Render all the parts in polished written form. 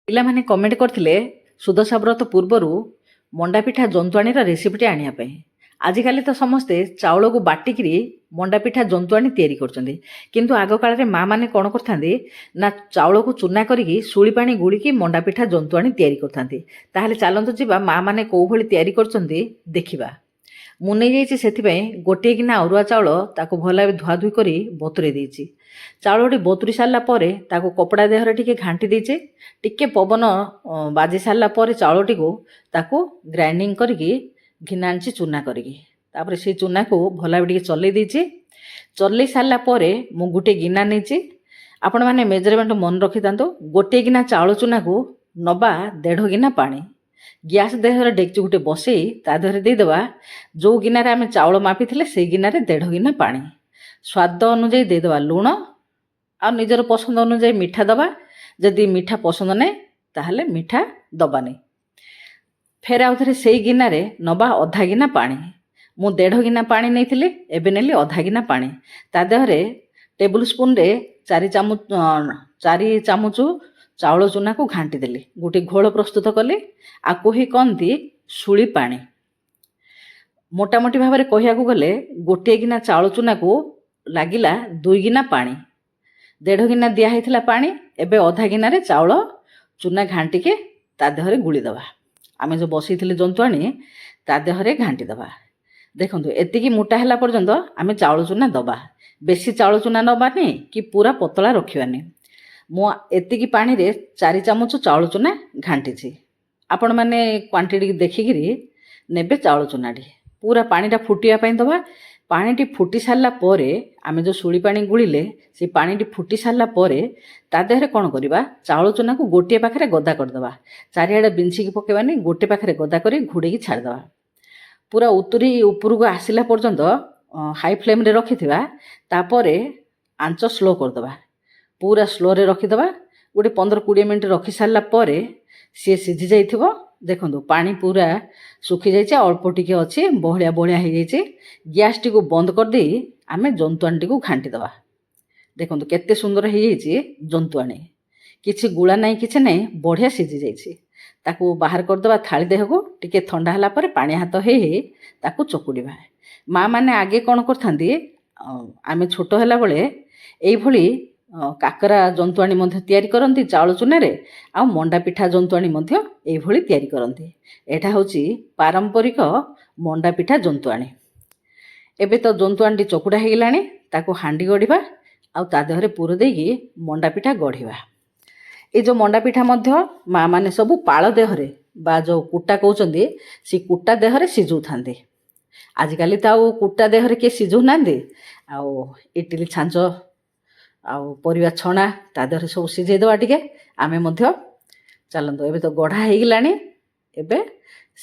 ପିଲାମାନେ କମେଣ୍ଟ କରିଥିଲେ ସୁଦଶା ବ୍ରତ ପୂର୍ବରୁ ମଣ୍ଡା ପିଠା ଜନ୍ତୁଆଣୀର ରେସିପିଟି ଆଣିବା ପାଇଁ। ଆଜିକାଲି ତ ସମସ୍ତେ ଚାଉଳକୁ ବାଟିକିରି ମଣ୍ଡା ପିଠା ଜନ୍ତୁଆଣୀ ତିଆରି କରୁଛନ୍ତି, କିନ୍ତୁ ଆଗକାଳରେ ମା ମାନେ କ'ଣ କରିଥାନ୍ତି ନା ଚାଉଳକୁ ଚୁନା କରିକି ଶୁଳି ପାଣି ଗୁଳିକି ମଣ୍ଡା ପିଠା ଜନ୍ତୁଆଣୀ ତିଆରି କରିଥାନ୍ତି। ତାହେଲେ ଚାଲନ୍ତୁ ଯିବା ମା ମାନେ କେଉଁ ଭଳି ତିଆରି କରୁଛନ୍ତି ଦେଖିବା। ମୁଁ ନେଇଯାଇଛି ସେଥିପାଇଁ ଗୋଟିଏ ଗିନା ଅରୁଆ ଚାଉଳ, ତାକୁ ଭଲ ଭାବେ ଧୁଆଧୁଇ କରି ବତୁରେଇ ଦେଇଛି। ଚାଉଳଟି ବତୁରି ସାରିଲା ପରେ ତାକୁ କପଡ଼ା ଦେହରେ ଟିକେ ଘାଣ୍ଟି ଦେଇଛି। ଟିକେ ପବନ ବାଜି ସାରିଲା ପରେ ଚାଉଳଟିକୁ ତାକୁ ଗ୍ରାଇଣ୍ଡିଙ୍ଗ କରିକି ଘିନା ଆଣିଛି ଚୁନା କରିକି। ତାପରେ ସେ ଚୁନାକୁ ଭଲ ଭାବେ ଟିକେ ଚଲେଇ ଦେଇଛି। ଚଲେଇ ସାରିଲା ପରେ ମୁଁ ଗୋଟିଏ ଗିନା ନେଇଛି। ଆପଣମାନେ ମେଜରମେଣ୍ଟ ମନେ ରଖିଥାନ୍ତୁ। ଗୋଟିଏ ଗିନା ଚାଉଳ ଚୁନାକୁ ନେବା 1.5 ଗିନା ପାଣି। ଗ୍ୟାସ୍ ଦେହରେ ଡେକ୍ଚି ଗୋଟେ ବସେଇ ତା ଦେହରେ ଦେଇଦେବା ଯେଉଁ ଗିନାରେ ଆମେ ଚାଉଳ ମାପିଥିଲେ ସେଇ ଗିନାରେ 1.5 ଗିନା ପାଣି। ସ୍ୱାଦ ଅନୁଯାୟୀ ଦେଇଦେବା ଲୁଣ, ଆଉ ନିଜର ପସନ୍ଦ ଅନୁଯାୟୀ ମିଠା ଦେବା। ଯଦି ମିଠା ପସନ୍ଦ ନାହିଁ ତାହେଲେ ମିଠା ଦେବାନି। ଫେର ଆଉ ଥରେ ସେଇ ଗିନାରେ ନେବା 1/2 ଗିନା ପାଣି। ମୁଁ 1.5 ଗିନା ପାଣି ନେଇଥିଲି, ଏବେ ନେଲି 1/2 ଗିନା ପାଣି। ତା ଦେହରେ ଟେବୁଲ ସ୍ପୁନରେ 4 ଚାମଚ ଚାଉଳ ଚୁନାକୁ ଘାଣ୍ଟି ଦେଲି। ଗୋଟେ ଘୋଳ ପ୍ରସ୍ତୁତ କଲି। ଆକୁ ହିଁ କହନ୍ତି ଶୁଳି ପାଣି। ମୋଟାମୋଟି ଭାବରେ କହିବାକୁ ଗଲେ ଗୋଟିଏ ଗିନା ଚାଉଳ ଚୁନାକୁ ଲାଗିଲା 2 ଗିନା ପାଣି। 1.5 ଗିନା ଦିଆ ହେଇଥିଲା ପାଣି, ଏବେ 1/2 ଗିନାରେ ଚାଉଳ ଚୁନା ଘାଣ୍ଟିକି ତା ଦେହରେ ଗୁଳି ଦେବା। ଆମେ ଯେଉଁ ବସେଇଥିଲେ ଜନ୍ତୁଆଣୀ ତା ଦେହରେ ଘାଣ୍ଟି ଦେବା। ଦେଖନ୍ତୁ ଏତିକି ମୋଟା ହେଲା ପର୍ଯ୍ୟନ୍ତ ଆମେ ଚାଉଳ ଚୁନା ଦେବା। ବେଶୀ ଚାଉଳ ଚୁନା ନେବାନି କି ପୁରା ପତଳା ରଖିବାନି। ମୁଁ ଏତିକି ପାଣିରେ 4 ଚାମଚ ଚାଉଳ ଚୁନା ଘାଣ୍ଟିଛି। ଆପଣମାନେ କ୍ୱାଣ୍ଟିଟି ଦେଖିକିରି ନେବେ ଚାଉଳ ଚୁନାଟି। ପୁରା ପାଣିଟା ଫୁଟିବା ପାଇଁ ଦେବା। ପାଣିଟି ଫୁଟି ସାରିଲା ପରେ ଆମେ ଯେଉଁ ଶୁଳି ପାଣି ଗୁଳିଲେ ସେ ପାଣିଟି ଫୁଟି ସାରିଲା ପରେ ତା ଦେହରେ କ'ଣ କରିବା, ଚାଉଳ ଚୁନାକୁ ଗୋଟିଏ ପାଖରେ ଗଦା କରିଦେବା। ଚାରିଆଡ଼େ ବିଞ୍ଚିକି ପକାଇବାନି, ଗୋଟେ ପାଖରେ ଗଦା କରି ଘୋଡ଼େଇକି ଛାଡ଼ିଦେବା। ପୁରା ଉତୁରି ଉପରକୁ ଆସିଲା ପର୍ଯ୍ୟନ୍ତ ହାଇ ଫ୍ଲେମ୍ରେ ରଖିଥିବା। ତାପରେ ଆଞ୍ଚ ସ୍ଲୋ କରିଦେବା। ପୁରା ସ୍ଲୋରେ ରଖିଦେବା। ଗୋଟେ 15-20 ମିନିଟ୍ ରଖି ସାରିଲା ପରେ ସିଏ ସିଝି ଯାଇଥିବ। ଦେଖନ୍ତୁ ପାଣି ପୁରା ଶୁଖିଯାଇଛି, ଅଳ୍ପ ଟିକେ ଅଛି, ବହଳିଆ ବହଳିଆ ହେଇଯାଇଛି। ଗ୍ୟାସ୍ଟିକୁ ବନ୍ଦ କରିଦେଇ ଆମେ ଜନ୍ତୁଆଣୀଟିକୁ ଘାଣ୍ଟି ଦେବା। ଦେଖନ୍ତୁ କେତେ ସୁନ୍ଦର ହେଇଯାଇଛି ଜନ୍ତୁଆଣୀ। କିଛି ଗୁଳା ନାହିଁ, କିଛି ନାହିଁ, ବଢ଼ିଆ ସିଝି ଯାଇଛି। ତାକୁ ବାହାର କରିଦେବା ଥାଳି ଦେହକୁ। ଟିକେ ଥଣ୍ଡା ହେଲା ପରେ ପାଣି ହାତ ହେଇ ତାକୁ ଚକୁଡ଼ିବା। ମା ମାନେ ଆଗେ କ'ଣ କରିଥାନ୍ତି, ଆମେ ଛୋଟ ହେଲାବେଳେ ଏଇଭଳି କାକରା ଜନ୍ତୁଆଣୀ ମଧ୍ୟ ତିଆରି କରନ୍ତି ଚାଉଳ ଚୁନାରେ, ଆଉ ମଣ୍ଡା ପିଠା ଜନ୍ତୁଆଣୀ ମଧ୍ୟ ଏଇଭଳି ତିଆରି କରନ୍ତି। ଏଇଟା ହେଉଛି ପାରମ୍ପରିକ ମଣ୍ଡା ପିଠା ଜନ୍ତୁଆଣୀ। ଏବେ ତ ଜନ୍ତୁଆଣୀଟି ଚକୁଡ଼ା ହେଇଗଲାଣି। ତାକୁ ହାଣ୍ଡି ଗଢ଼ିବା, ଆଉ ତା ଦେହରେ ପୁର ଦେଇକି ମଣ୍ଡା ପିଠା ଗଢ଼ିବା। ଏ ଯେଉଁ ମଣ୍ଡା ପିଠା ମଧ୍ୟ ମା ମାନେ ସବୁ ପାଳ ଦେହରେ ବା ଯେଉଁ କୁଟା କହୁଛନ୍ତି ସେ କୁଟା ଦେହରେ ସିଝଉଥାନ୍ତି। ଆଜିକାଲି ତ ଆଉ କୁଟା ଦେହରେ କିଏ ସିଝଉନାହାନ୍ତି। ଆଉ ଇଟିଲି ଛାଞ୍ଚ ଆଉ ପରିବା ଛଣା ତା ଦେହରେ ସବୁ ସିଝେଇ ଦେବା ଟିକେ। ଆମେ ମଧ୍ୟ ଚାଲନ୍ତୁ, ଏବେ ତ ଗଢ଼ା ହେଇଗଲାଣି, ଏବେ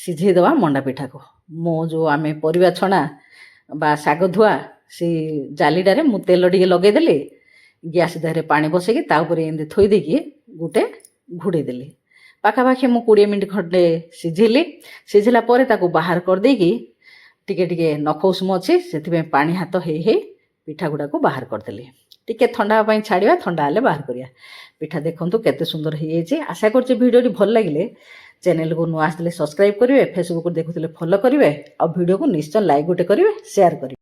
ସିଝେଇ ଦେବା ମଣ୍ଡା ପିଠାକୁ। ମୁଁ ଯେଉଁ ଆମେ ପରିବା ଛଣା ବା ଶାଗ ଧୁଆ ସେଇ ଜାଲିଟାରେ ମୁଁ ତେଲ ଟିକେ ଲଗେଇଦେଲି। ଗ୍ୟାସ୍ ଦେହରେ ପାଣି ବସେଇକି ତା ଉପରେ ଏମିତି ଥୋଇ ଦେଇକି ଗୋଟେ ଘୋଡ଼େଇ ଦେଲି। ପାଖାପାଖି ମୁଁ 20 ମିନିଟ୍ ଖଣ୍ଡେ ସିଝେଇଲି। ସିଝିଲା ପରେ ତାକୁ ବାହାର କରିଦେଇକି ଟିକେ ଟିକେ ନଖ ଉଷୁମ ଅଛି, ସେଥିପାଇଁ ପାଣି ହାତ ହେଇ ହେଇ ପିଠା ଗୁଡ଼ାକୁ ବାହାର କରିଦେଲି। ଟିକେ ଥଣ୍ଡା ହେବା ପାଇଁ ଛାଡ଼ିବା, ଥଣ୍ଡା ହେଲେ ବାହାର କରିବା। ପିଠା ଦେଖନ୍ତୁ କେତେ ସୁନ୍ଦର ହେଇଯାଇଛି। ଆଶା କରୁଛି ଭିଡ଼ିଓଟି ଭଲ ଲାଗିଲେ ଚ୍ୟାନେଲକୁ ନୂଆ ଆସିଥିଲେ ସବସ୍କ୍ରାଇବ୍ କରିବେ, ଫେସବୁକରୁ ଦେଖୁଥିଲେ ଫଲୋ କରିବେ, ଆଉ ଭିଡ଼ିଓକୁ ନିଶ୍ଚୟ ଲାଇକ୍ ଗୋଟେ କରିବେ, ସେୟାର କରିବେ।